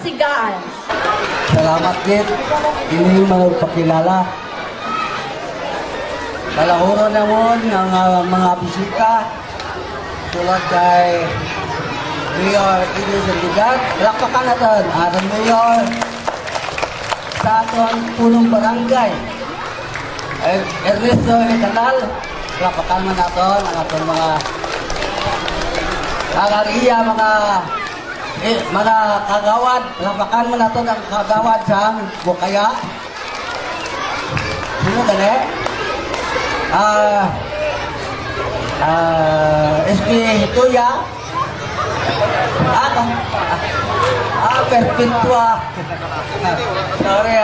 Sigaan. Salamat din. Ini magpakilala. Kalahuro naman ng mga bisita tulad kay Mayor Idris Ligat. Lakpakan natin ating Mayor sa atong punong barangay. Ernesto Canal. Lakpakan man natin ang atong mga kagariya, mga kagawad. Lakpakan man natin ang kagawad sa Bukaya. Sino gani? SP Hituya. Perpetua. Sorry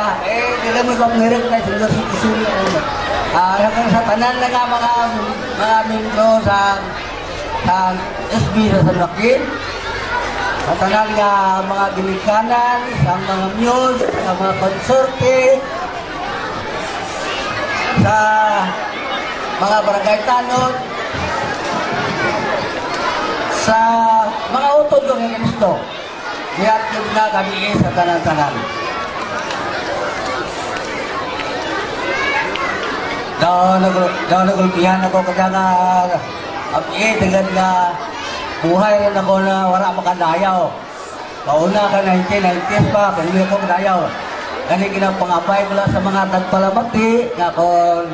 dili mo bang ngirik na sila sa tanan na nga mga membro sa SB sa San Joaquin. Sa tanan nga mga ginikanan, sa mga muse, sa mga konsorte, sa mga barangay tanod, sa mga utod ng gusto. Niyat yun na kami sa tanan-tanan. Daw nagulpihan ako kaya nga tingad nga buhay rin ako na wala makadayaw. Pauna ka 1990s pa, pero ako kadayaw. Kani ginapangapay ko lang sa mga tagpalamati na kung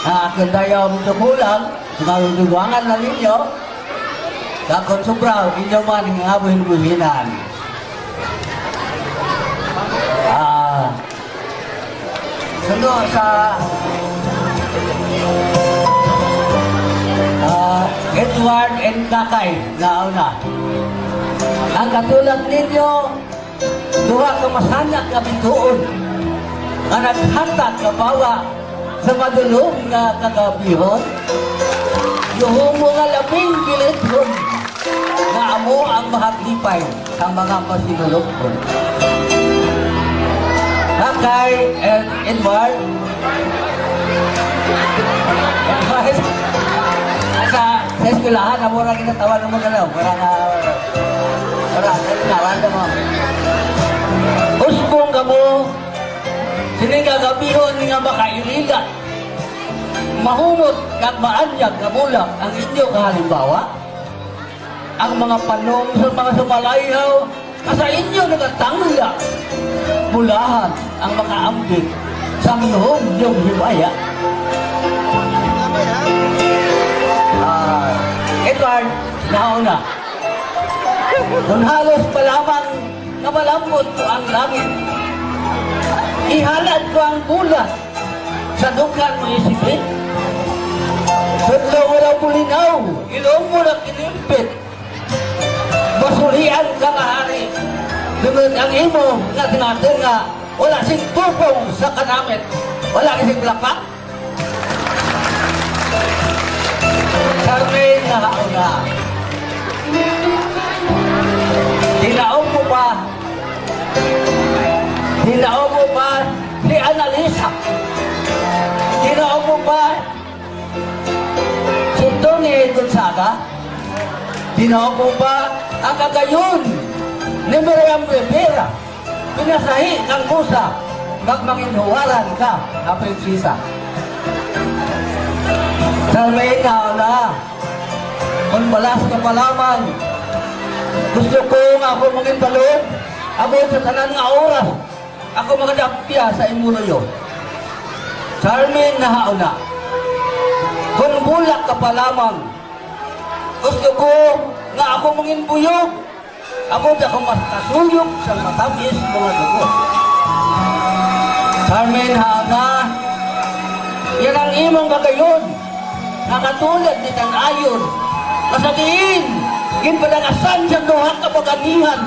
aking dayaw mo kulang, maluduwangan na ninyo. Kakon sobraw, inyo man nga buhin-buhinan. Sundo sa Edward and Kakay na una. Ang katulad ninyo, duha ka masanak kami doon. Ang naghatag ka bawa sa madulong na kagabihon. Yung mga labing kilitron na amo ang mahaglipay sa mga masinulokon. Kakay and Edward, sa eskulahan, amo na kinatawan ng mga lang. Para mo. Usbong ka mo, sinigagabihon nga makailila. Mahumot at maanyag na bulak ang inyo kahalimbawa. Ang mga panong sa mga sumalayaw, sa inyo nagatangla. Mulahan ang makaambit sa minuhong yung himaya. Edward, nauna. Kung halos pa lamang na malambot ko ang langit, ihalad ko ang bulat sa dukan mo isipin. Sudlo wala pulinaw, ilong mo na kinimpit. Masulian ka mahari. Dumit ang imo na tinatin nga wala sing tupong sa kanamit. Wala kasing lapak. Carmen na hauna. Dinaog mo pa si Annalisa. Dinaog mo pa si Tony Gonzaga. Dinaog mo pa ang kagayon ni Miriam Rivera. Pinasahi ng Musa magmanginhuwaran ka na prinsesa. Salmain na kung balas ka pa lamang, gusto ko nga ako maging balon, ako sa tanan nga oras, ako magadapya sa imuloyo. Charmin na hauna, kung bulak ka pa lamang, gusto ko nga ako maging buyog, ako di ako mas kasuyog sa matamis mga dugo. Charmin hauna, yan ang imong kagayon, nakatulad ni Tanayon, kasagiin, ginpadagasan sa duha kapaganihan,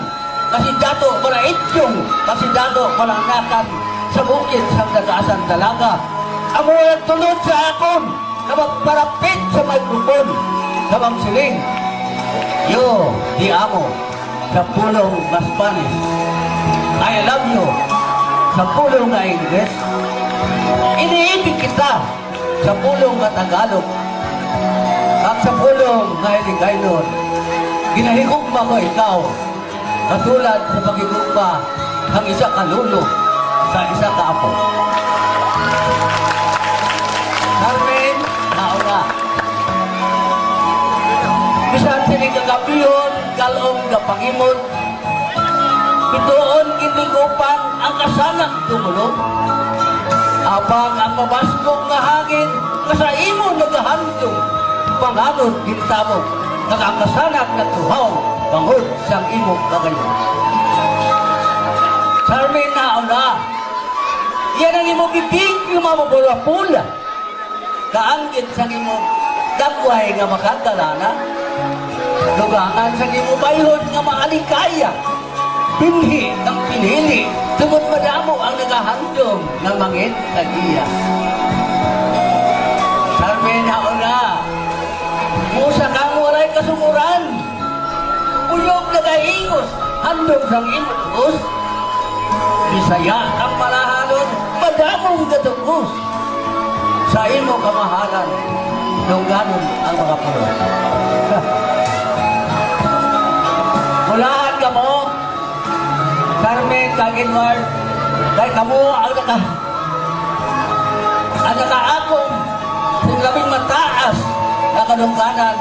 kasi dato maraityong, kasi dato malangnakan sa bukid sa nagaasan talaga. Amo nagtulod sa akon, na magparapit sa microphone, na magsiling, yo, di amo, sa pulong na Spanish. I love you, sa pulong na English. Iniibig kita, sa pulong na Tagalog. At sa pulong na Iligaynon, ginahigugma ko ikaw katulad sa pagigugma ng isa ka lulo sa isa ka apo. Carmen, nauna. Bisan sining kagabiyon, kalong kapangimod, bituon kinigupan ang kasanang tumulong. Abang ang mabaskog nga hangin, nga sa imo nagahandong, panganod gintabog, nakakasanag na tuhaw, bangod sang imo kagayon. Carmen, nauna. Yan ang imo bibig yung mamapula-pula. Kaanggit sa imo dagway nga makadalana. Lugangan sa imo bayhon nga maalikaya. Pinhi ang pinili. Tungod madamo ang nagahandong ng mangit tagiya. Carmen, hauna. Musa kang waray kasumuran. Uyog na kaingos. Handong sang imo tuos. Bisaya ang malahanon. Madamong katugos. Sa imo kamahalan, lungganon ang mga puno. Mulahan ka mo, Carmen, Kaginward, dahil kamo ang nakaakong ng labing mataas na kalungganan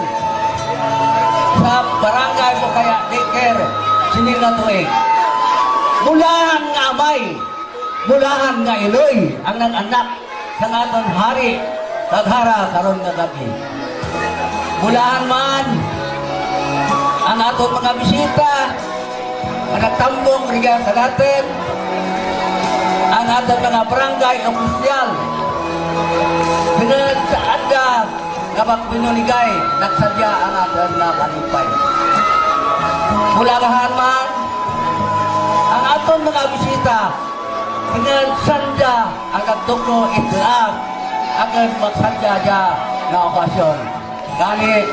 sa barangay mo kaya daycare, Sininatuig. Mulahan nga amay, mulahan nga iloy ang nag-anak sa aton hari, taghara karon nga gabi. Mulahan man ang aton mga bisita, ang nagtambong riga sa natin, ang aton mga barangay opisyal, pinag sa anda nga pagpinuligay, nagsadya ang aton na kalipay. Mulahan man ang aton mga bisita, pinagsanda ang nagtuklo itlaag akan magsanda dya na okasyon. Ganit,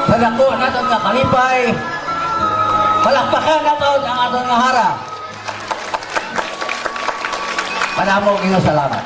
sa dako natin nga kalipay, palakpakan natin ang aton nga hara. Panamong inyo salamat.